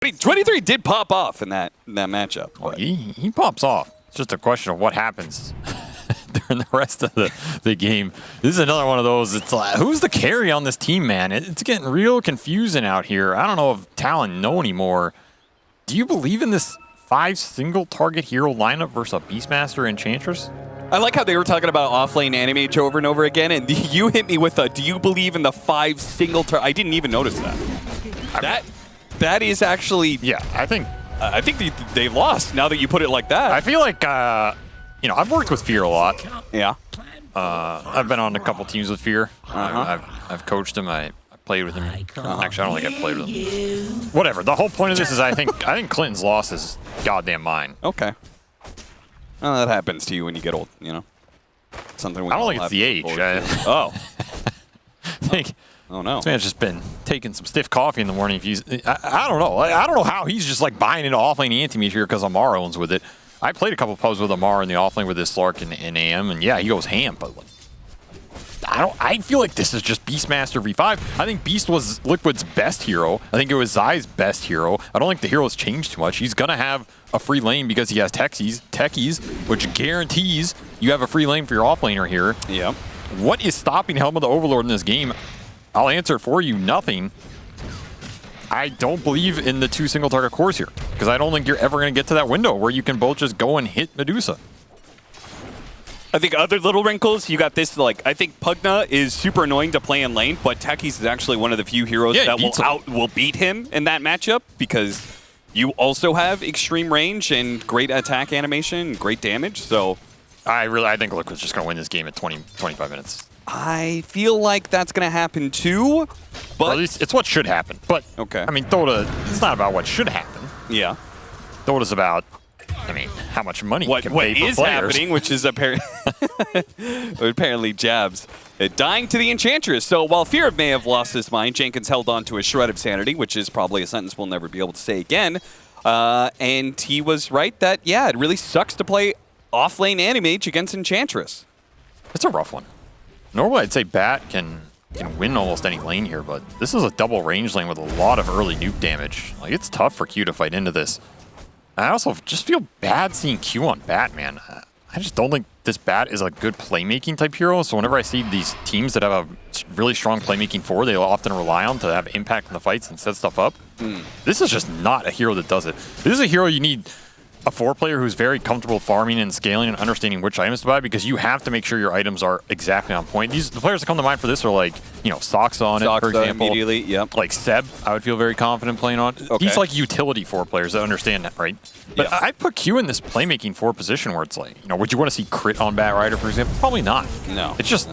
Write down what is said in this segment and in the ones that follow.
23 did pop off in that matchup. Well, he pops off. It's just a question of what happens during the rest of the game. This is another one of those. It's like, who's the carry on this team, man? It's getting real confusing out here. I don't know if Talon know anymore. Do you believe in this 5 single target hero lineup versus a Beastmaster Enchantress? I like how they were talking about offlane Animage over and over again, and you hit me with a, do you believe in the 5 single target? I didn't even notice that. That is actually... Yeah, I think they lost now that you put it like that. I feel like, I've worked with Fear a lot. Yeah. I've been on a couple teams with Fear. I've coached him. I played with him. Actually, I don't think I played with him. Whatever. The whole point of this is I think Clinton's lost his goddamn mind. Okay. Well, that happens to you when you get old, you know? Something we I don't think it's the age. Oh. I think... Oh no! This man's just been taking some stiff coffee in the morning. I don't know. I don't know how he's just like buying into offlane anti-mage here because Amar owns with it. I played a couple pubs with Amar in the offlane with this Slark in AM, and yeah, he goes ham. But like, I feel like this is just Beastmaster v5. I think Beast was Liquid's best hero. I think it was Zai's best hero. I don't think the hero's changed too much. He's gonna have a free lane because he has techies, which guarantees you have a free lane for your offlaner here. Yeah. What is stopping Helm of the Overlord in this game? I'll answer it for you, nothing. I don't believe in the 2 single target cores here because I don't think you're ever going to get to that window where you can both just go and hit Medusa. I think other little wrinkles, you got this, like, I think Pugna is super annoying to play in lane, but Techies is actually one of the few heroes that will beat him in that matchup because you also have extreme range and great attack animation and great damage, so... I think Liquid's just going to win this game at 25 minutes. I feel like that's going to happen too, but... Or at least it's what should happen. But, okay. I mean, Dota, it's not about what should happen. Yeah. Dota's about, I mean, how much money you can pay for is players. happening, which is apparently Jabs dying to the Enchantress. So while Fear may have lost his mind, Jenkins held on to a shred of sanity, which is probably a sentence we'll never be able to say again. And he was right that, yeah, it really sucks to play offlane Animage against Enchantress. It's a rough one. Normally, I'd say Bat can win almost any lane here, but this is a double range lane with a lot of early nuke damage. Like, it's tough for Q to fight into this. I also just feel bad seeing Q on Bat, man. I just don't think this Bat is a good playmaking type hero, so whenever I see these teams that have a really strong playmaking forward, they often rely on to have impact in the fights and set stuff up. This is just not a hero that does it. This is a hero you need a 4-player who's very comfortable farming and scaling and understanding which items to buy because you have to make sure your items are exactly on point. The players that come to mind for this are like, Sox on it, for example. Immediately, yep. Like Seb, I would feel very confident playing on. Okay. He's like utility 4 players that understand that, right? But I'd put Q in this playmaking 4 position where it's like, would you want to see crit on Bat Rider, for example? Probably not. No. It's just,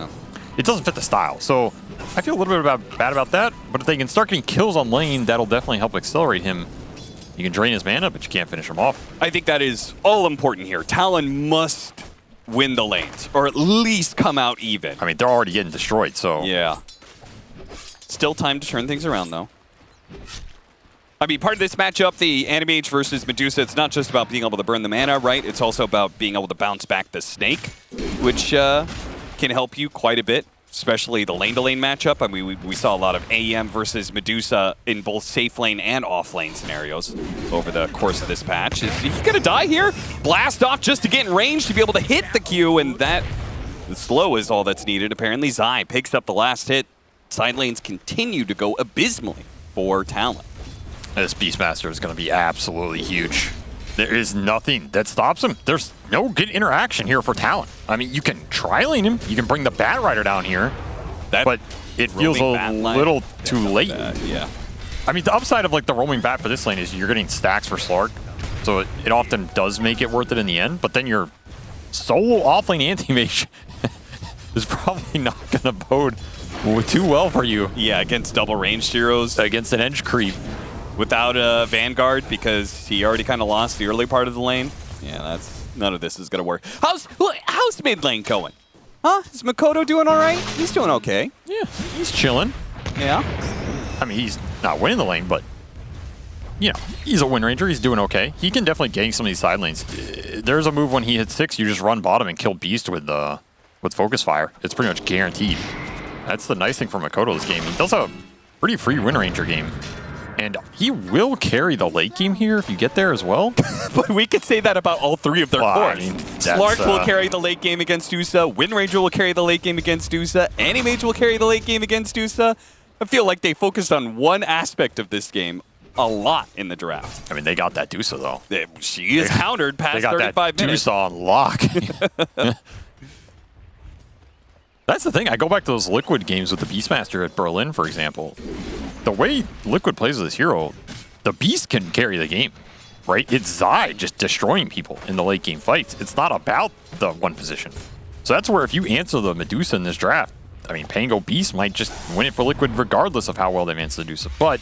it doesn't fit the style. So I feel a little bit bad about that, but if they can start getting kills on lane, that'll definitely help accelerate him. You can drain his mana, but you can't finish him off. I think that is all important here. Talon must win the lanes, or at least come out even. I mean, they're already getting destroyed, so... Yeah. Still time to turn things around, though. I mean, part of this matchup, the Animage versus Medusa, it's not just about being able to burn the mana, right? It's also about being able to bounce back the Snake, which can help you quite a bit. Especially the lane-to-lane matchup. I mean, we saw a lot of AM versus Medusa in both safe lane and off lane scenarios over the course of this patch. Is he gonna die here? Blast off just to get in range to be able to hit the Q, and the slow is all that's needed. Apparently, Zai picks up the last hit. Side lanes continue to go abysmally for Talon. This Beastmaster is gonna be absolutely huge. There is nothing that stops him. There's no good interaction here for Talon. I mean, you can tri-lane him. You can bring the Bat Rider down here. But it feels a little too late. Yeah. I mean, the upside of like the roaming Bat for this lane is you're getting stacks for Slark. So it often does make it worth it in the end. But then your solo offlane anti-mage is probably not going to bode too well for you. Yeah, against double ranged heroes. Against an edge creep. Without a Vanguard, because he already kind of lost the early part of the lane. Yeah, none of this is going to work. How's mid lane going? Huh? Is Makoto doing all right? He's doing okay. Yeah, he's chilling. Yeah. I mean, he's not winning the lane, but, he's a win ranger. He's doing okay. He can definitely gank some of these side lanes. There's a move when he hits 6, you just run bottom and kill Beast with Focus Fire. It's pretty much guaranteed. That's the nice thing for Makoto this game. He does have a pretty free win ranger game. And he will carry the late game here if you get there as well. But we could say that about all three of their cores. I mean, Slark will carry the late game against Usa. Windranger will carry the late game against Usa. Animage will carry the late game against Usa. I feel like they focused on one aspect of this game a lot in the draft. I mean, they got that Dusa, though. She is countered past 35 minutes. Dusa on lock. That's the thing. I go back to those Liquid games with the Beastmaster at Berlin, for example. The way Liquid plays with this hero, the Beast can carry the game, right? It's Zai just destroying people in the late game fights. It's not about the one position. So that's where if you answer the Medusa in this draft, I mean, Pango Beast might just win it for Liquid regardless of how well they answer the Medusa. But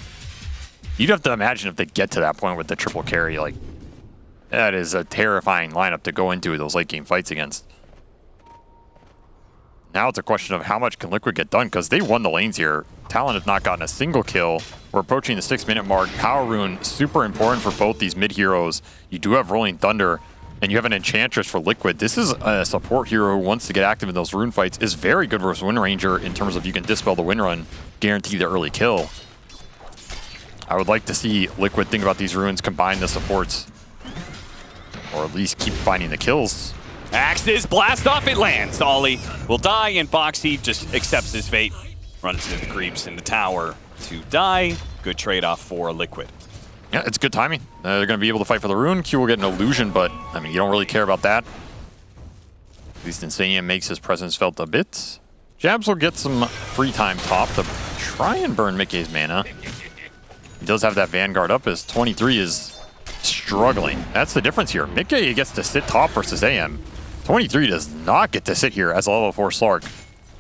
you'd have to imagine if they get to that point with the triple carry, like, that is a terrifying lineup to go into those late game fights against. Now it's a question of how much can Liquid get done, because they won the lanes here. Talon has not gotten a single kill. We're approaching the 6-minute mark. Power Rune, super important for both these mid heroes. You do have Rolling Thunder, and you have an Enchantress for Liquid. This is a support hero who wants to get active in those rune fights. Is very good versus Windranger in terms of you can dispel the win run, guarantee the early kill. I would like to see Liquid think about these runes, combine the supports, or at least keep finding the kills. Axes, blast off, it lands. Ollie will die, and Boxy just accepts his fate. Runs into the creeps in the tower to die. Good trade-off for Liquid. Yeah, it's good timing. They're going to be able to fight for the rune. Q will get an illusion, but, I mean, you don't really care about that. At least Insania makes his presence felt a bit. Jabs will get some free time top to try and burn Mickey's mana. He does have that Vanguard up as 23 is struggling. That's the difference here. Mickey gets to sit top versus AM. 23 does not get to sit here as a level 4 Slark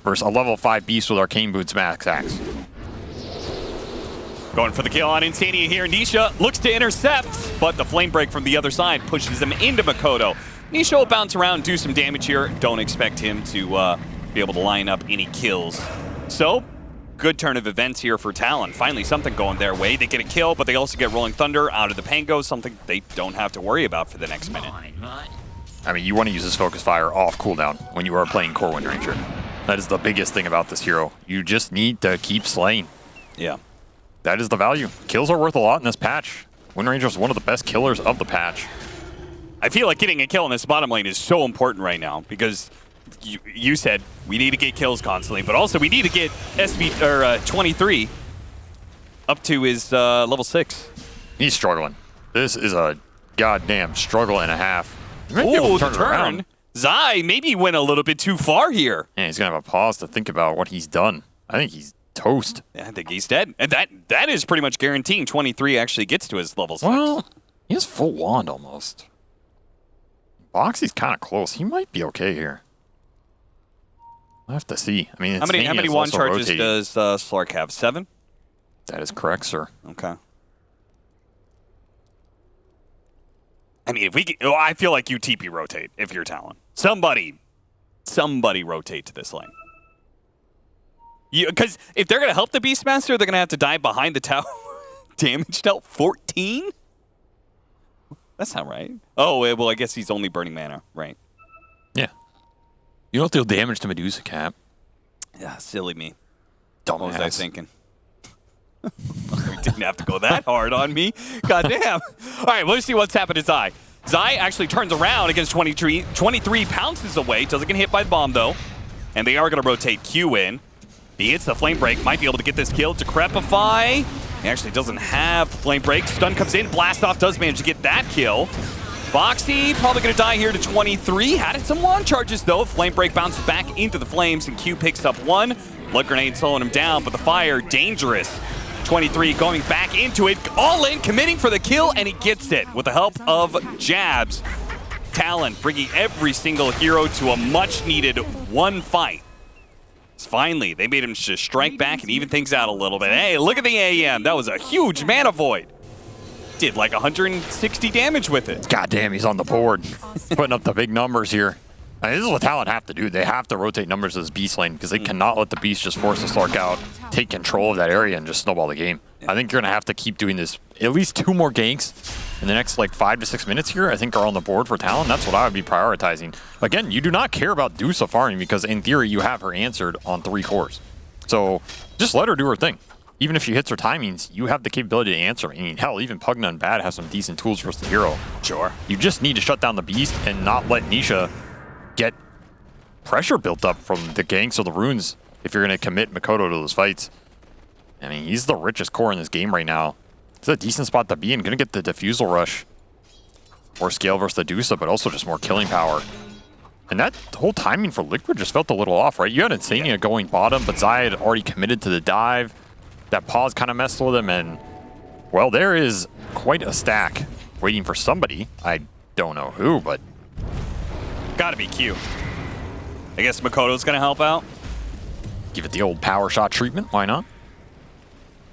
versus a level 5 Beast with Arcane Boots Max Axe. Going for the kill on Insania here. Nisha looks to intercept, but the flame break from the other side pushes him into Makoto. Nisha will bounce around, do some damage here. Don't expect him to be able to line up any kills. So, good turn of events here for Talon. Finally, something going their way. They get a kill, but they also get Rolling Thunder out of the Pango, something they don't have to worry about for the next minute. I mean, you want to use this Focus Fire off cooldown when you are playing Core Windranger. That is the biggest thing about this hero. You just need to keep slaying. Yeah. That is the value. Kills are worth a lot in this patch. Windranger is one of the best killers of the patch. I feel like getting a kill in this bottom lane is so important right now because you said we need to get kills constantly, but also we need to get 23 up to his level 6. He's struggling. This is a goddamn struggle and a half. Ooh, the turn. Zai maybe went a little bit too far here. Yeah, he's going to have a pause to think about what he's done. I think he's toast. Yeah, I think he's dead. And that is pretty much guaranteeing 23 actually gets to his level 6. Well, he has full wand almost. Boxy's kind of close. He might be okay here. I'll have to see. I mean, how many wand charges does Slark have? 7? That is correct, sir. Okay. I mean, if we get, I feel like you TP rotate if you're Talon. Somebody rotate to this lane. Because if they're going to help the Beastmaster, they're going to have to die behind the tower. Damage dealt 14? That's not right. Oh, well, I guess he's only burning mana, right? Yeah. You don't deal damage to Medusa, Cap. Yeah, silly me. Dumbass. What was I thinking? You didn't have to go that hard on me. God damn. All right, let's see what's happened to Zai. Zai actually turns around against 23. 23 pounces away. Doesn't get hit by the bomb, though. And they are going to rotate Q in. He hits the Flame Break. Might be able to get this kill. Decrepify. He actually doesn't have Flame Break. Stun comes in. Blast Off does manage to get that kill. Boxy probably going to die here to 23. Had some wand charges, though. Flame Break bounces back into the flames, and Q picks up 1. Blood Grenade slowing him down, but the fire, dangerous. 23 going back into it, all in, committing for the kill, and he gets it with the help of jabs. Talon bringing every single hero to a much-needed 1 fight. Finally, they made him just strike back and even things out a little bit. Hey, look at the AM. That was a huge mana void. Did like 160 damage with it. God damn, he's on the board. Putting up the big numbers here. I mean, this is what Talon have to do. They have to rotate numbers as Beast lane because they cannot let the Beast just force the Slark out, take control of that area, and just snowball the game. I think you're going to have to keep doing this. At least 2 more ganks in the next like 5 to 6 minutes here, I think, are on the board for Talon. That's what I would be prioritizing. Again, you do not care about Dusa farming because in theory you have her answered on 3 cores. So just let her do her thing. even if she hits her timings, you have the capability to answer. I mean, hell, even Pugna and Bad have some decent tools versus the hero. Sure. You just need to shut down the beast and not let Nisha get pressure built up from the ganks or the runes if you're going to commit Mikoto to those fights. I mean, he's the richest core in this game right now. It's a decent spot to be in. Going to get the Diffusal Rush. More scale versus the Dusa, but also just more killing power. And that whole timing for Liquid just felt a little off, right? You had Insania going bottom, but Zai had already committed to the dive. That pause kind of messed with him, and, well, there is quite a stack waiting for somebody. I don't know who, but... Gotta be Q. I guess Mikoto's gonna help out. Give it the old power shot treatment, why not?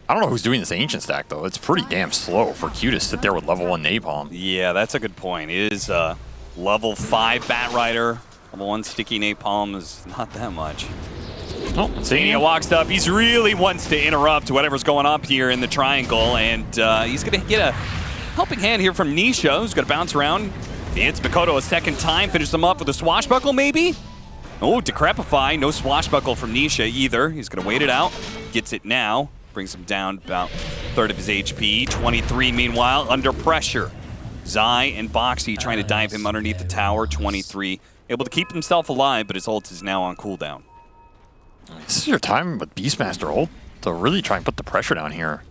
I don't know who's doing this Ancient stack, though. It's pretty damn slow for Q to sit there with level 1 Napalm. Yeah, that's a good point. It is level 5 Bat Rider. Level 1 Sticky Napalm is not that much. Oh, Insania walks up. He's really wants to interrupt whatever's going up here in the triangle, and he's going to get a helping hand here from Nisha, who's going to bounce around. He hits Mikoto a second time, finishes him up with a swashbuckle, maybe? Oh, Decrepify. No swashbuckle from Nisha either. He's going to wait it out. Gets it now. Brings him down about a third of his HP. 23, meanwhile, under pressure. Zai and Boxy trying to dive him underneath the tower. 23, able to keep himself alive, but his ult is now on cooldown. This is your time with Beastmaster ult to really try and put the pressure down here.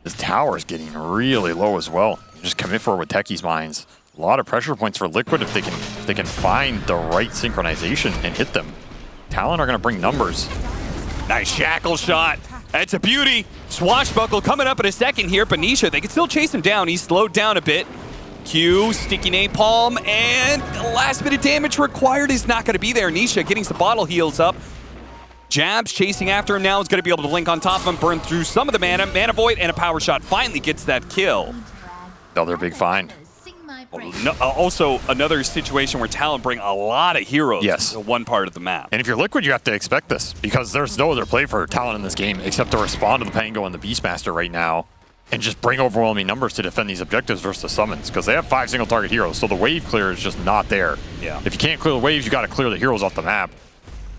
This tower is getting really low as well. Just commit for it with Techie's Mines. A lot of pressure points for Liquid if they can find the right synchronization and hit them. Talon are going to bring numbers. Nice shackle shot. That's a beauty. Swashbuckle coming up in a second here. Nisha, they can still chase him down. He's slowed down a bit. Q, Sticky Napalm, and the last bit of damage required is not going to be there. Nisha getting some bottle heals up. Jabs chasing after him now is going to be able to link on top of him, burn through some of the mana. Mana Void and a power shot finally gets that kill. Another big find. No, also, another situation where Talon bring a lot of heroes to one part of the map. And if you're Liquid, you have to expect this, because there's no other play for Talon in this game except to respond to the Pango and the Beastmaster right now and just bring overwhelming numbers to defend these objectives versus the summons, because they have 5 single target heroes, so the wave clear is just not there. Yeah. If you can't clear the waves, you got to clear the heroes off the map.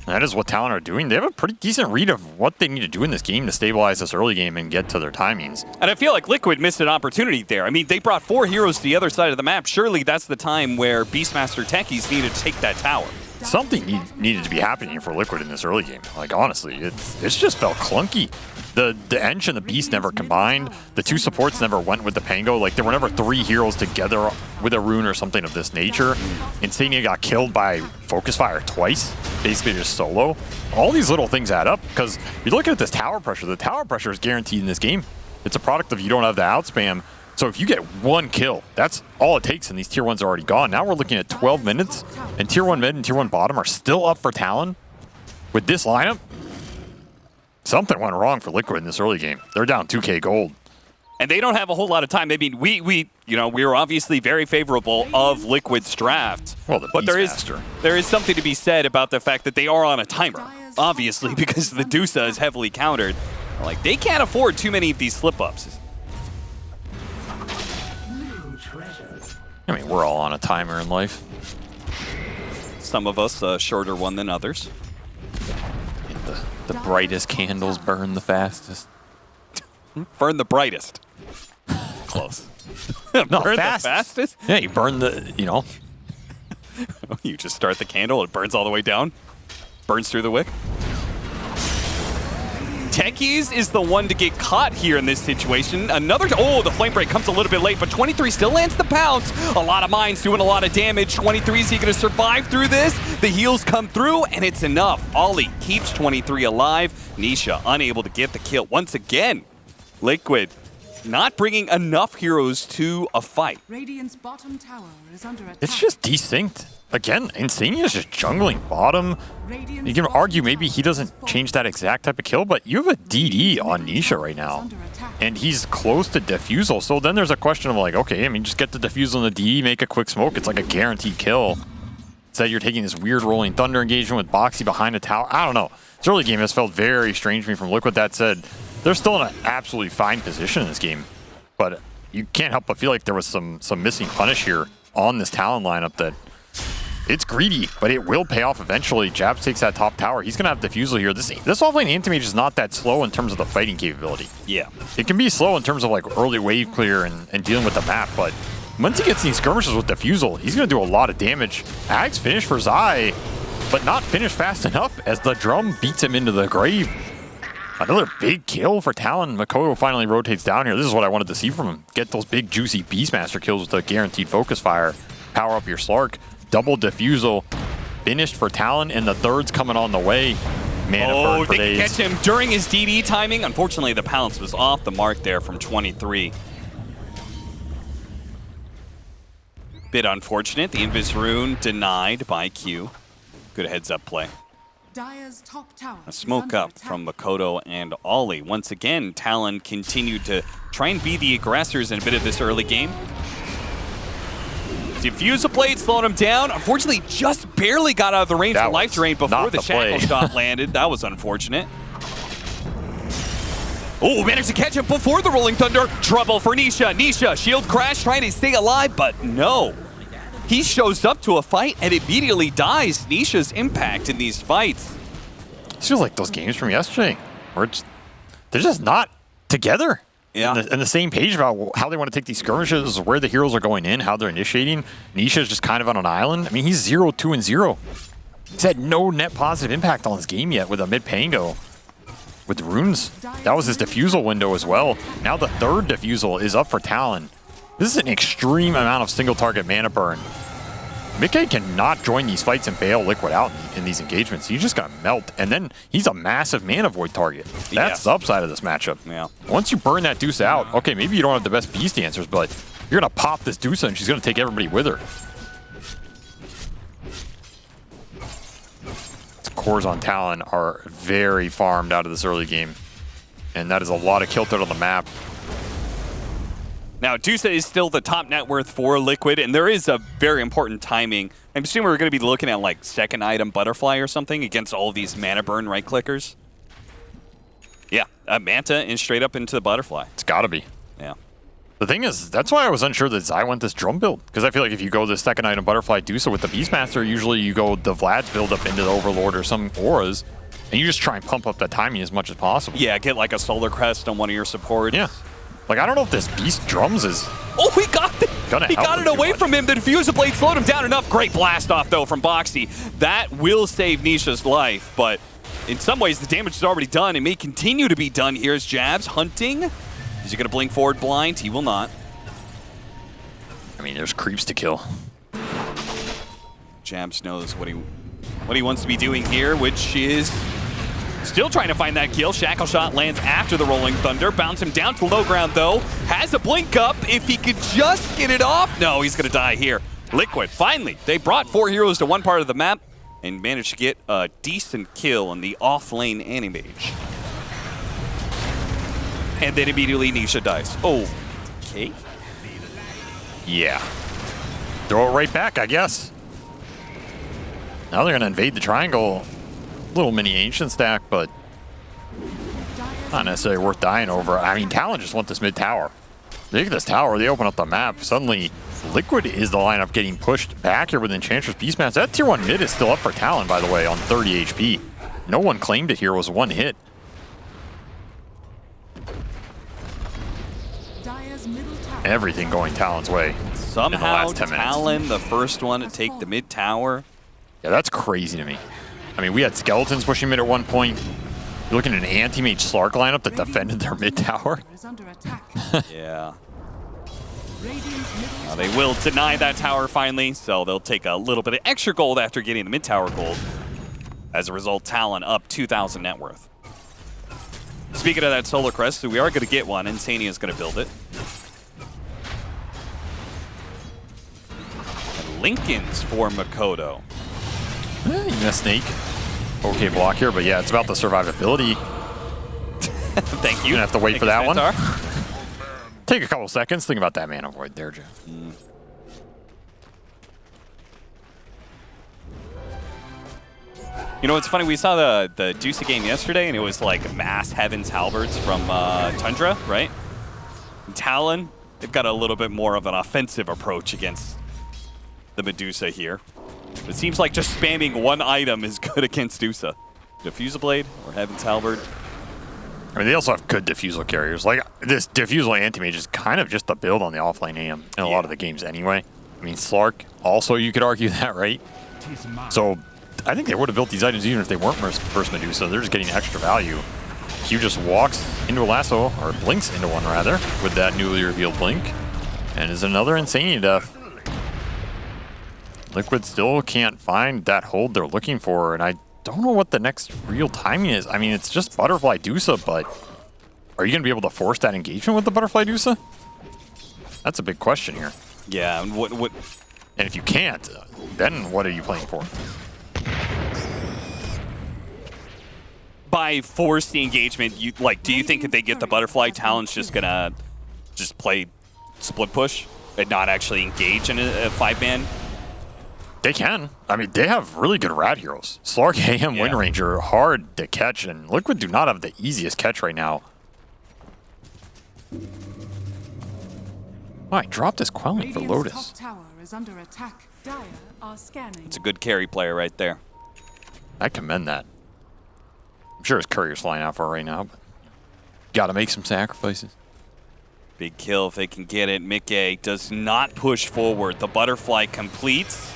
And that is what Talon are doing. They have a pretty decent read of what they need to do in this game to stabilize this early game and get to their timings. And I feel like Liquid missed an opportunity there. I mean, they brought 4 heroes to the other side of the map. Surely that's the time where Beastmaster Techies needed to take that tower. Something needed to be happening for Liquid in this early game. Like, honestly, it's just felt clunky. The Ench and the Beast never combined. The 2 supports never went with the Pango. Like, there were never 3 heroes together with a rune or something of this nature. Insania got killed by Focus Fire twice, basically just solo. All these little things add up, because you're looking at this tower pressure. The tower pressure is guaranteed in this game. It's a product of you don't have the outspam. So if you get 1 kill, that's all it takes, and these tier 1s are already gone. Now we're looking at 12 minutes, and tier 1 mid and tier 1 bottom are still up for Talon. With this lineup, something went wrong for Liquid in this early game. They're down 2k gold. And they don't have a whole lot of time. I mean, we were obviously very favorable of Liquid's draft. Well, but there is something to be said about the fact that they are on a timer, obviously, because the Dusa is heavily countered. Like, they can't afford too many of these slip-ups. I mean, we're all on a timer in life. Some of us a shorter one than others. The brightest candles burn the fastest. Burn the brightest. Close. No, burn the fastest? Yeah, you burn the, You just start the candle, it burns all the way down. Burns through the wick. Techies is the one to get caught here in this situation. The flame break comes a little bit late, but 23 still lands the pounce. A lot of mines doing a lot of damage. 23, is he going to survive through this? The heals come through, and it's enough. Ollie keeps 23 alive. Nisha unable to get the kill. Once again, Liquid not bringing enough heroes to a fight. Radiant's bottom tower is under attack. It's just desynced. Again, Insania is just jungling bottom. You can argue maybe he doesn't change that exact type of kill, but you have a DD on Nisha right now. And he's close to Diffusal, so then there's a question of like, okay, I mean, just get the Diffusal and the DD, make a quick smoke. It's like a guaranteed kill. Instead, you're taking this weird Rolling Thunder engagement with Boxy behind a tower. I don't know. This early game has felt very strange to me from Liquid. That said, they're still in an absolutely fine position in this game. But you can't help but feel like there was some missing punish here on this Talon lineup that It's greedy, but it will pay off eventually. Jabs takes that top tower. He's going to have Diffusal here. This offlane Anti-Mage is not that slow in terms of the fighting capability. Yeah. It can be slow in terms of like early wave clear and dealing with the map, but once he gets these skirmishes with Diffusal, he's going to do a lot of damage. Ag's finished for Zai, but not finished fast enough as the drum beats him into the grave. Another big kill for Talon. Makoto finally rotates down here. This is what I wanted to see from him. Get those big, juicy Beastmaster kills with a guaranteed focus fire. Power up your Slark. Double Diffusal. Finished for Talon, and the third's coming on the way. Mana burn for days. They catch him during his DD timing. Unfortunately, the pounce was off the mark there from 23. Bit unfortunate. The Invis Rune denied by Q. Good heads-up play. Dire's top tower A smoke up from Makoto and Ollie. Once again, Talon continued to try and be the aggressors in a bit of this early game. Diffusal blade slowed him down. Unfortunately, just barely got out of the range of life drain before the shackle shot landed. That was unfortunate. Oh, managed to catch him before the Rolling Thunder. Trouble for Nisha. Nisha, shield crash, trying to stay alive, but no. He shows up to a fight and immediately dies. Nisha's impact in these fights. This feels like those games from yesterday, where they're just not together. Yeah. On the same page about how they want to take these skirmishes, where the heroes are going in, how they're initiating. Nisha's just kind of on an island. I mean, he's 0-2-0. He's had no net positive impact on his game yet with a mid-Pango. With runes, that was his Diffusal window as well. Now the third Diffusal is up for Talon. This is an extreme amount of single target mana burn. Mickey cannot join these fights and bail Liquid out in these engagements. He's just gonna melt, and then he's a massive mana void target. That's the upside of this matchup. Yeah. Once you burn that Deuce out, okay, maybe you don't have the best beast answers, but you're gonna pop this Deuce and she's gonna take everybody with her. Cores on Talon are very farmed out of this early game, and that is a lot of kill threat on the map. Now, Dusa is still the top net worth for Liquid, and there is a very important timing. I'm assuming we're going to be looking at like second item Butterfly or something against all of these mana burn right clickers. Yeah, Manta and straight up into the Butterfly. It's got to be. Yeah. The thing is, that's why I was unsure that Zai went this drum build, because I feel like if you go the second item Butterfly Dusa with the Beastmaster, usually you go the Vlad's build up into the Overlord or some auras, and you just try and pump up that timing as much as possible. Yeah, get like a Solar Crest on one of your supports. Yeah. Like, I don't know if this Beast drums is... Oh, he got it! He got it away much. from him. The Diffuser Blade slowed him down enough. Great blast off, though, from Boxy. That will save Nisha's life, but in some ways, the damage is already done. It may continue to be done. Here's Jabs hunting. Is he going to blink forward blind? He will not. I mean, there's creeps to kill. Jabs knows what he wants to be doing here, which is still trying to find that kill. Shackle shot lands after the Rolling Thunder. Bounce him down to low ground, though. Has a blink up. If he could just get it off. No, he's going to die here. Liquid, finally. They brought 4 heroes to one part of the map and managed to get a decent kill on the off-lane Animage. And then immediately Nisha dies. Okay. Yeah. Throw it right back, I guess. Now they're going to invade the triangle. Little mini ancient stack, but not necessarily worth dying over. I mean, Talon just want this mid tower. They get this tower, they open up the map. Suddenly, Liquid is the lineup getting pushed back here with Enchantress Beastmaster. That tier 1 mid is still up for Talon, by the way, on 30 HP. No one claimed it here, was one hit. Everything going Talon's way. Somehow, Talon, the first one to take the mid tower. Yeah, that's crazy to me. I mean, we had Skeletons pushing mid at one point. You're looking at an anti-mage Slark lineup that defended their mid tower. Yeah. They will deny that tower finally, so they'll take a little bit of extra gold after getting the mid tower gold. As a result, Talon up 2,000 net worth. Speaking of that Solar Crest, so we are going to get one. Insania is going to build it. And Lincoln's for Makoto. Even a snake. Okay block here, but yeah, it's about the survivability. Thank you. You're gonna have to wait for that Centaur. one. Take a couple seconds. Think about that mana void there, Joe. You know, it's funny, we saw the Deuce game yesterday, and it was like mass Heaven's Halberds from Tundra, right? And Talon, they've got a little bit more of an offensive approach against the Medusa here. It seems like just spamming one item is good against Dusa. Diffusal Blade or Heaven's Halberd. I mean, they also have good diffusal carriers. Like, this diffusal anti-mage is kind of just a build on the offlane AM in a lot of the games anyway. I mean, Slark, also you could argue that, right? So, I think they would have built these items even if they weren't first Medusa. They're just getting extra value. Q just walks into a lasso, or blinks into one rather, with that newly revealed blink. And is another Insanity Death. Liquid still can't find that hold they're looking for, and I don't know what the next real timing is. I mean, it's just Butterfly Dusa, but are you going to be able to force that engagement with the Butterfly Dusa? That's a big question here. Yeah, and what? And if you can't, then what are you playing for? By force the engagement, do you think if they get the Butterfly, Talon's just gonna play split push and not actually engage in a 5-man? They can. I mean, they have really good rat heroes. Slark, AM, Yeah. Wind Ranger are hard to catch, and Liquid do not have the easiest catch right now. Oh, I dropped his Quelling for Radiant's Lotus. top tower is under attack. Dire are scanning. It's a good carry player right there. I commend that. I'm sure his courier's flying out for it right now, but gotta make some sacrifices. Big kill if they can get it. Mickey does not push forward. The Butterfly completes.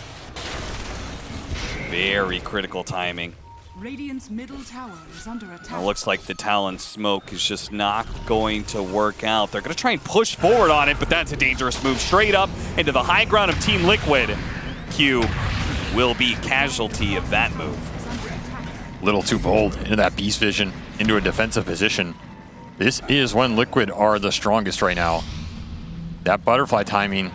Very critical timing. Radiant's middle tower is under attack. It looks like the Talon smoke is just not going to work out. They're going to try and push forward on it, but that's a dangerous move. Straight up into the high ground of Team Liquid. Q will be casualty of that move. Little too bold into that Beast Vision, into a defensive position. This is when Liquid are the strongest right now. That Butterfly timing,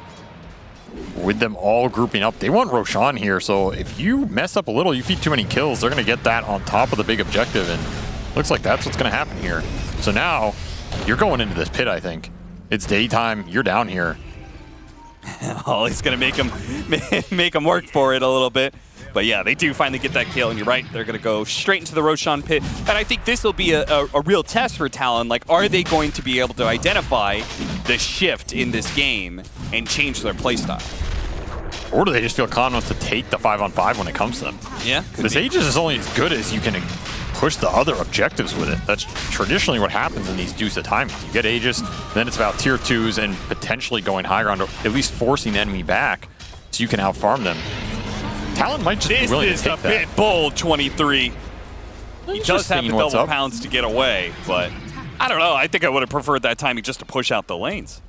with them all grouping up. They want Roshan here, so if you mess up a little, you feed too many kills, they're going to get that on top of the big objective, and looks like that's what's going to happen here. So now, you're going into this pit, I think. It's daytime, you're down here. Oh, he's going to make him work for it a little bit. But yeah, they do finally get that kill, and you're right, they're going to go straight into the Roshan pit. And I think this will be a real test for Talon. Like, are they going to be able to identify the shift in this game and change their playstyle? Or do they just feel confident to take the 5-on-5 when it comes to them? Yeah, This Aegis is only as good as you can push the other objectives with it. That's traditionally what happens in these Dusa timings. You get Aegis, then it's about tier 2s and potentially going high ground, or at least forcing the enemy back so you can out-farm them. Talon might just be willing to take that. This is a bit bold, 23. He does have the double up. pounds to get away, but I don't know. I think I would have preferred that timing just to push out the lanes.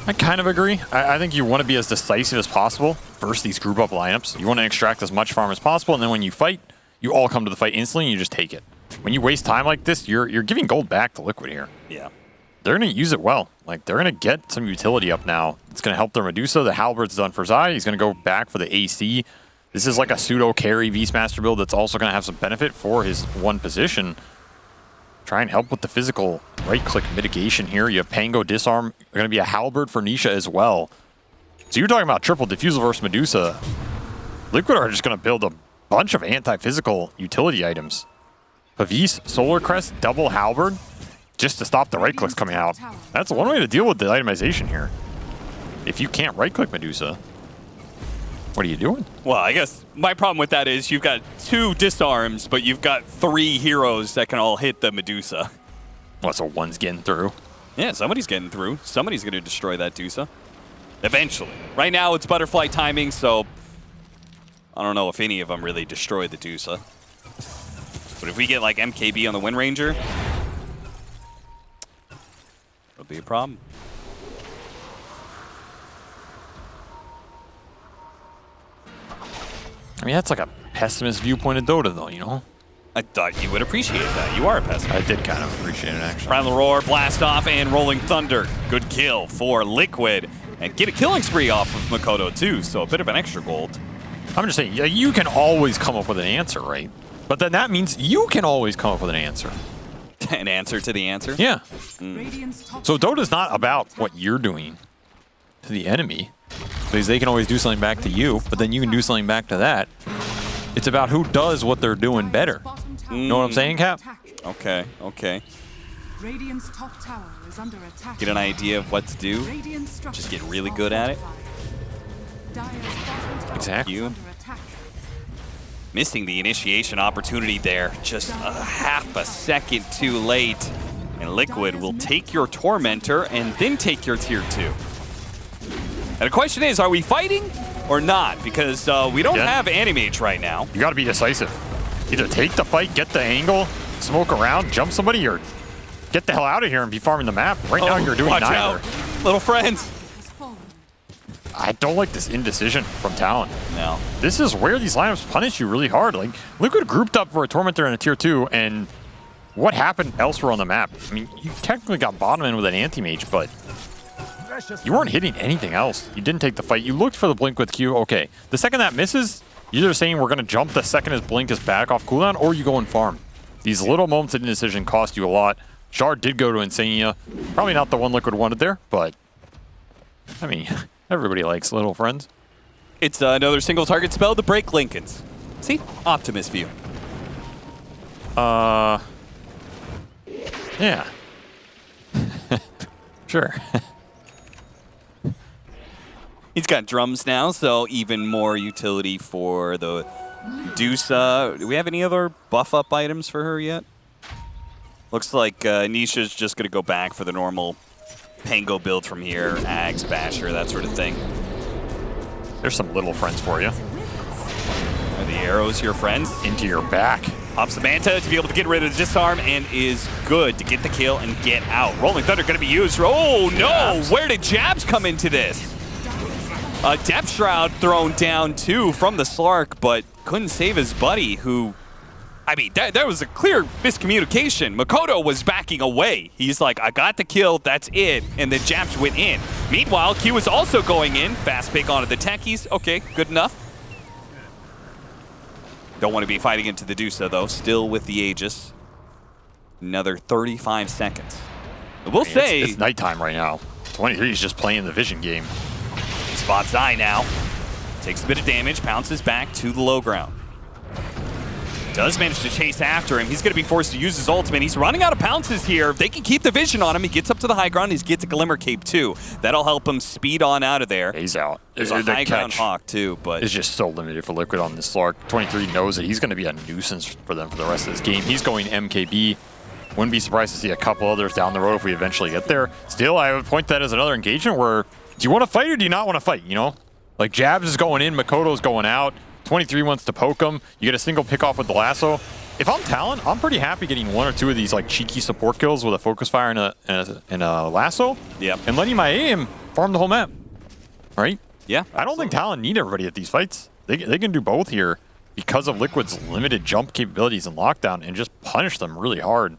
I kind of agree. I think you want to be as decisive as possible versus these group up lineups. You want to extract as much farm as possible, and then when you fight, you all come to the fight instantly and you just take it. When you waste time like this, you're giving gold back to Liquid here. Yeah. They're going to use it well. Like, they're going to get some utility up now. It's going to help their Medusa. The Halberd's done for Zai. He's going to go back for the AC. This is like a pseudo carry Beastmaster build that's also going to have some benefit for his one position. Try and help with the physical right-click mitigation here. You have Pango Disarm. They're going to be a Halberd for Nisha as well. So you're talking about triple Diffusal versus Medusa. Liquid are just going to build a bunch of anti-physical utility items. Pavis, Solar Crest, double Halberd, just to stop the right-clicks coming out. That's one way to deal with the itemization here. If you can't right-click Medusa, what are you doing? Well, I guess my problem with that is you've got 2 disarms, but you've got 3 heroes that can all hit the Medusa. Well, so one's getting through. Yeah, somebody's getting through. Somebody's going to destroy that Dusa. Eventually. Right now, it's Butterfly timing, so I don't know if any of them really destroy the Dusa. But if we get like MKB on the Wind Ranger, it'll be a problem. I mean, that's like a pessimist viewpoint of Dota, though, you know? I thought you would appreciate that. You are a pessimist. I did kind of appreciate it, actually. Primal Roar, Blast Off, and Rolling Thunder. Good kill for Liquid. And get a killing spree off of Makoto, too, so a bit of an extra gold. I'm just saying, you can always come up with an answer, right? But then that means you can always come up with an answer. An answer to the answer? Yeah. Radiant's top So Dota's not about what you're doing to the enemy, because they can always do something back to you, but then you can do something back to that. It's about who does what they're doing better. bottom tower Know what I'm saying, Cap? Okay, okay. Radiant's top tower is under attack. Get an idea of what to do. Radiant Just get really good at it. Dire's bottom tower Exactly. is under attack. Missing the initiation opportunity there. Just a half a second too late. And Liquid will take your Tormentor and then take your tier 2. And the question is, are we fighting or not? Because we don't have Animage right now. You got to be decisive. Either take the fight, get the angle, smoke around, jump somebody, or get the hell out of here and be farming the map. Right now, you're doing watch neither. out, little friends. Has fallen. I don't like this indecision from Talon. No. This is where these lineups punish you really hard. Like, Liquid grouped up for a Tormentor and a tier 2, and what happened elsewhere on the map? I mean, you technically got bottom in with an anti-mage, but you weren't hitting anything else. You didn't take the fight. You looked for the blink with Q. Okay, the second that misses, you're either saying we're going to jump the second his blink is back off cooldown, or you go and farm. These little moments of indecision cost you a lot. Shard did go to Insania. Probably not the one Liquid wanted there, but I mean, everybody likes little friends. It's another single target spell to break Lincolns. See? Optimist view. Yeah. Sure. He's got drums now, so even more utility for the Medusa. Do we have any other buff up items for her yet? Looks like Nisha's just going to go back for the normal Pango build from here. Ags, Basher, that sort of thing. There's some little friends for you. Are the arrows your friends? Into your back. Pops the Manta to be able to get rid of the disarm and is good to get the kill and get out. Rolling Thunder going to be used. Oh no! Where did Jabs come into this? A Depth Shroud thrown down too from the Slark, but couldn't save his buddy who... I mean, that was a clear miscommunication. Makoto was backing away. He's like, I got the kill, that's it. And then Jabs went in. Meanwhile, Q is also going in. Fast pick onto the techies. Okay, good enough. Don't want to be fighting into the Dusa, though. Still with the Aegis. Another 35 seconds. We'll say... It's nighttime right now. 23 is just playing the vision game. He spots Eye now. Takes a bit of damage, pounces back to the low ground. Does manage to chase after him. He's going to be forced to use his ultimate. He's running out of pounces here. If they can keep the vision on him, he gets up to the high ground. He gets a Glimmer Cape, too. That'll help him speed on out of there. He's out. There's a high ground Hawk, too. But it's just so limited for Liquid on this Slark. 23 knows that he's going to be a nuisance for them for the rest of this game. He's going MKB. Wouldn't be surprised to see a couple others down the road if we eventually get there. Still, I would point that as another engagement where, do you want to fight or do you not want to fight, you know? Like, Jabs is going in, Makoto's going out. 23 wants to poke him. You get a single pick off with the lasso. If I'm Talon, I'm pretty happy getting one or two of these like cheeky support kills with a focus fire and a lasso. Yep. And letting my aim farm the whole map. Right? yeah. I don't think Talon need everybody at these fights. They can do both here because of Liquid's limited jump capabilities and lockdown and just punish them really hard.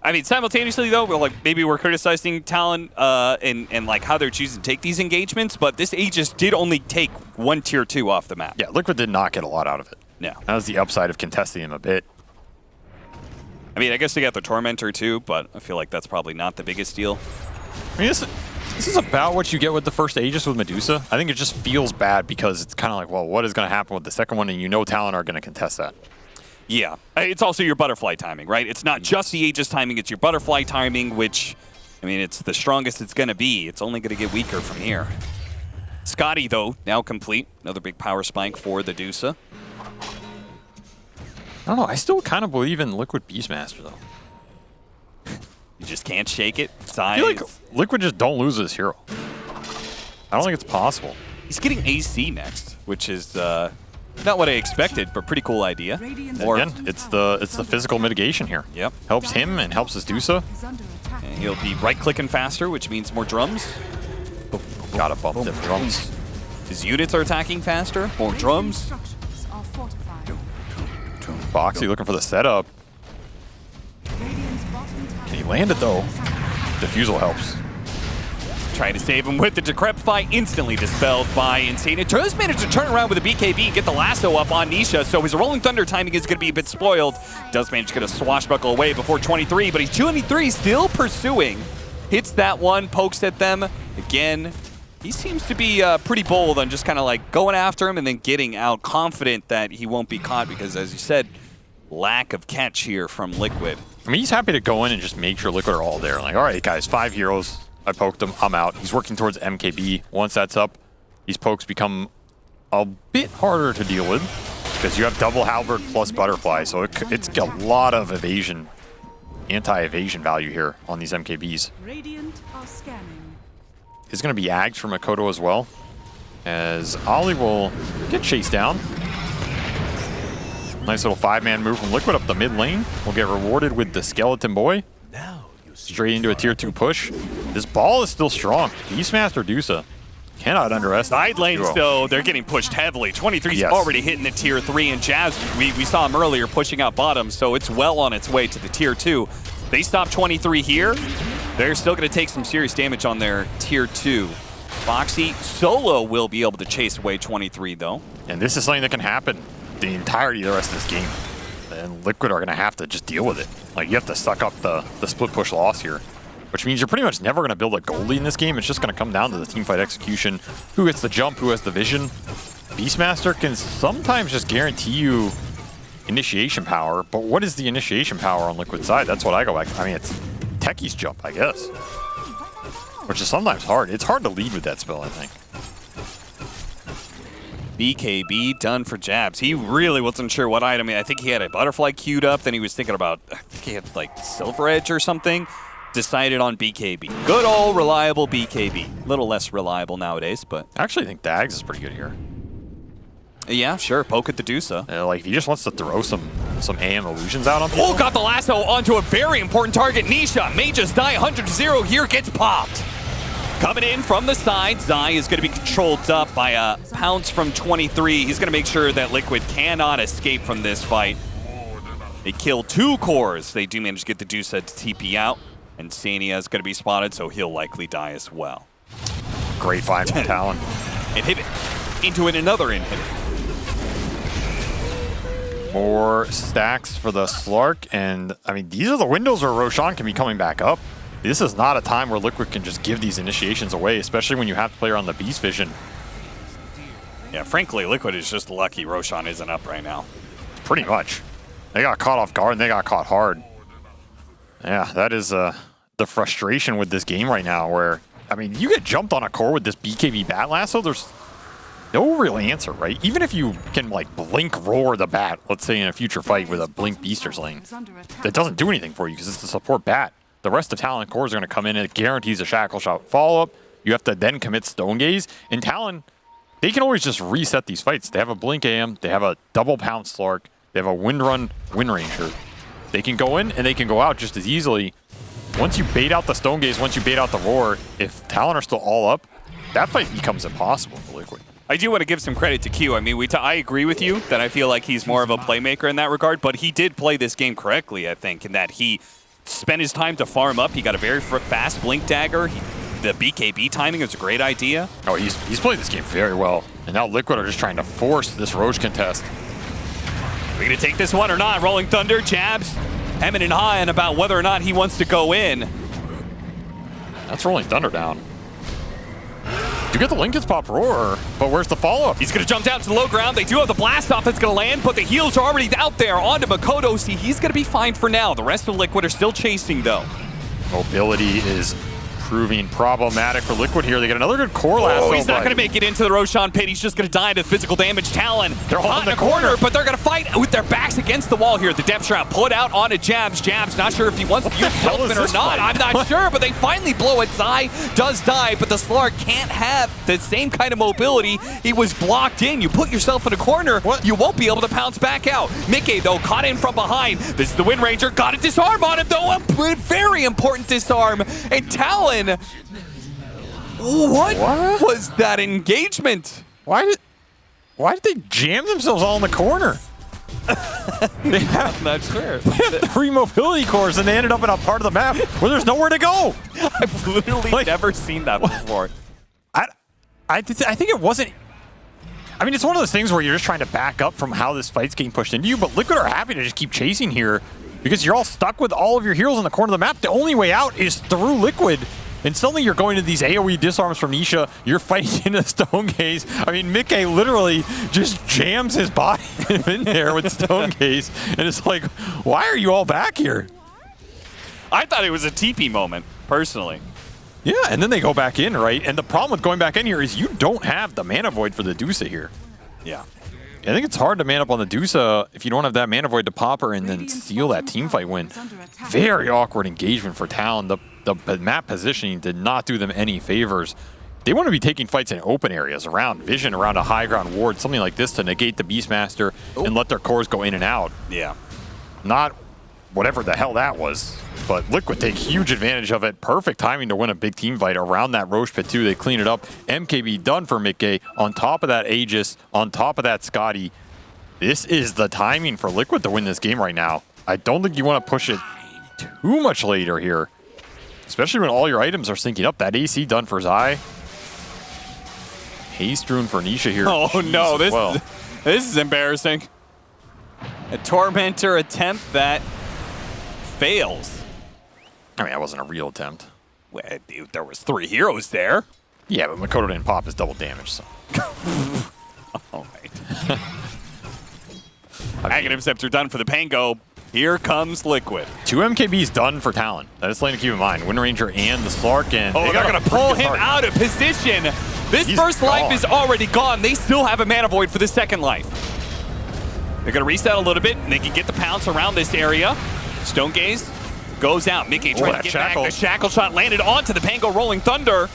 I mean, simultaneously, though, maybe we're criticizing Talon and like how they're choosing to take these engagements, but this Aegis did only take one tier 2 off the map. Yeah, Liquid did not get a lot out of it. No. That was the upside of contesting him a bit. I mean, I guess they got the Tormentor, too, but I feel like that's probably not the biggest deal. I mean, this is about what you get with the first Aegis with Medusa. I think it just feels bad because it's kind of like, well, what is going to happen with the second one? And you know Talon are going to contest that. Yeah. It's also your butterfly timing, right? It's not just the Aegis timing, it's your butterfly timing, which, I mean, it's the strongest it's going to be. It's only going to get weaker from here. Scotty, though, now complete. Another big power spike for the Dusa. I don't know. I still kind of believe in Liquid Beastmaster, though. You just can't shake it. Size. I feel like Liquid just don't lose this hero. I don't think it's possible. He's getting AC next, which is not what I expected, but pretty cool idea. Radiant's Or- Again, it's the physical mitigation here. Yep. Helps him and helps his Dusa. is under attack. And he'll be right-clicking faster, which means more drums. Gotta bump them drums. His units are attacking faster, more drums. Structures are fortified. Boxy looking for the setup. Radiant's bottom tower. Can he land it, though? Defusal helps. Trying to save him with the Decrepify, instantly dispelled by Insane. It does manage to turn around with a BKB and get the lasso up on Nisha, so his Rolling Thunder timing is going to be a bit spoiled. Does manage to get a swashbuckle away before 23, but he's 2-3, still pursuing. Hits that one, pokes at them. Again, he seems to be pretty bold on just kind of like going after him and then getting out, confident that he won't be caught because, as you said, lack of catch here from Liquid. I mean, he's happy to go in and just make sure Liquid are all there. Like, all right, guys, 5 heroes. I poked him. I'm out. He's working towards MKB. Once that's up, these pokes become a bit harder to deal with because you have double halberd plus butterfly, so it's a lot of evasion, anti-evasion value here on these MKBs. Radiant are scanning. Is going to be agged from Makoto as well, as Ollie will get chased down. Nice little 5-man move from Liquid up the mid lane. We'll get rewarded with the Skeleton Boy. Straight into a tier 2 push. This ball is still strong. Beastmaster Dusa cannot underestimate. Side lanes, duo. though, they're getting pushed heavily. 23's Yes. already hitting the tier 3, and Jazz, we saw him earlier pushing out bottom, so it's well on its way to the tier 2. They stop 23 here. They're still going to take some serious damage on their tier 2. Foxy solo will be able to chase away 23, though. And this is something that can happen the entirety of the rest of this game. And Liquid are going to have to just deal with it. Like, you have to suck up the split push loss here, which means you're pretty much never going to build a goalie in this game. It's just going to come down to the teamfight execution. Who gets the jump, who has the vision. Beastmaster can sometimes just guarantee you initiation power, but what is the initiation power on Liquid side? That's what I go back to. I mean, it's Techie's jump, I guess, which is sometimes hard. It's hard to lead with that spell, I think. BKB done for Jabs. He really wasn't sure what item. I think he had a butterfly queued up. Then he was thinking about, I think he had like Silver Edge or something. Decided on BKB. Good old reliable BKB. A little less reliable nowadays, but I actually think Dags is pretty good here. yeah, sure. Poke at the Dusa. Like, if he just wants to throw some AM illusions out on people. Oh, got the lasso onto a very important target. Nisha may just die 100-0 here. Gets popped. Coming in from the side, Zai is going to be controlled up by a pounce from 23. He's going to make sure that Liquid cannot escape from this fight. They kill 2 cores. They do manage to get the Dusa to TP out. And Sania is going to be spotted, so he'll likely die as well. Great fight from Talon. Inhibit. Into it, another inhibit. More stacks for the Slark, and I mean, these are the windows where Roshan can be coming back up. This is not a time where Liquid can just give these initiations away, especially when you have to play on the Beast Vision. Yeah, frankly, Liquid is just lucky Roshan isn't up right now. Pretty much. They got caught off guard, and they got caught hard. Yeah, that is the frustration with this game right now, where, I mean, you get jumped on a core with this BKB Bat Lasso, there's no real answer, right? Even if you can, like, blink roar the bat, let's say in a future fight with a blink Beaster's lane, that doesn't do anything for you because it's the support bat. The rest of Talon cores are going to come in and it guarantees a Shackle Shot follow-up. You have to then commit Stone Gaze. And Talon, they can always just reset these fights. They have a Blink AM, they have a double Pounce Slark, they have a Wind Run Wind Ranger. They can go in and they can go out just as easily. Once you bait out the Stone Gaze, once you bait out the Roar, if Talon are still all up, that fight becomes impossible for Liquid. I do want to give some credit to Q. I mean, I agree with you that I feel like he's more of a playmaker in that regard, but he did play this game correctly, I think, in that he spent his time to farm up. He got a very fast Blink Dagger. The BKB timing is a great idea. Oh, he's played this game very well. And now Liquid are just trying to force this Roche contest. Are we going to take this one or not? Rolling Thunder, Jabs, hemming and hawing about whether or not he wants to go in. That's Rolling Thunder down. You get the Lincoln's Pop Roar, but where's the follow-up? He's going to jump down to the low ground. They do have the blast off that's going to land, but the heals are already out there onto Makoto. See, he's going to be fine for now. The rest of Liquid are still chasing, though. Mobility is proving problematic for Liquid here. They get another good core lasso. Oh, he's not going to make it into the Roshan pit. He's just going to die to physical damage. Talon, they're all hot in the corner, but they're going to fight with their backs against the wall here. The depth trap put out onto Jabs. Jabs, not sure if he wants to use Helpman or not. I'm not sure, but they finally blow it. Zai does die, but the Slark can't have the same kind of mobility. He was blocked in. You put yourself in a corner, you won't be able to pounce back out. Mickey, though, caught in from behind. This is the Wind Ranger. Got a disarm on him, though. A very important disarm. And Talon... What was that engagement? Why did they jam themselves all in the corner? I'm not sure. They have 3 mobility cores and they ended up in a part of the map where there's nowhere to go. I've literally never seen that before. I think it wasn't... I mean, it's one of those things where you're just trying to back up from how this fight's getting pushed into you, but Liquid are happy to just keep chasing here because you're all stuck with all of your heroes in the corner of the map. The only way out is through Liquid. And suddenly you're going to these AoE disarms from Nisha. You're fighting into the Stone Gaze. I mean, Mickey literally just jams his body in there with Stone Gaze. And it's like, why are you all back here? I thought it was a TP moment, personally. Yeah, and then they go back in, right? And the problem with going back in here is you don't have the mana void for the Dusa here. Yeah. I think it's hard to man up on the Dusa if you don't have that mana void to pop her and then steal that teamfight win. Very awkward engagement for Talon. The map positioning did not do them any favors. They want to be taking fights in open areas, around vision, around a high ground ward, something like this to negate the Beastmaster and let their cores go in and out. Yeah. Not whatever the hell that was. But Liquid take huge advantage of it. Perfect timing to win a big team fight around that Roche pit too. They clean it up. MKB done for Mickey. On top of that Aegis, on top of that Scotty. This is the timing for Liquid to win this game right now. I don't think you want to push it too much later here. Especially when all your items are syncing up. That AC done for Zai. Haste rune for Nisha here. Oh Jeez, no, this is embarrassing. A Tormentor attempt that fails. I mean, that wasn't a real attempt. Well, dude, there was 3 heroes there. Yeah, but Makoto didn't pop his double damage, so. All right. Aghanim Scepter done for the Pango. Here comes Liquid. 2 MKBs done for Talon. That is something to keep in mind. Wind Ranger and the Slark, and they're going to pull him out of position. This first life is already gone. They still have a mana void for the second life. They're going to reset a little bit, and they can get the pounce around this area. Stone Gaze goes out. Mickey trying to get back. The shackle shot landed onto the Pango Rolling Thunder.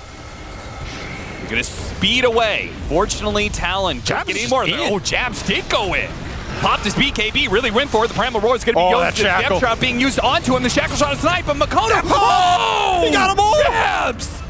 They're going to speed away. Fortunately, Talon can't get any more. Oh, Jabs did go in. Popped his BKB, really went for it. The Primal Roar is going to be used. The Jab Shot being used onto him. The shackle shot is snipe, but Makoto. Oh! He got him all! Jabs!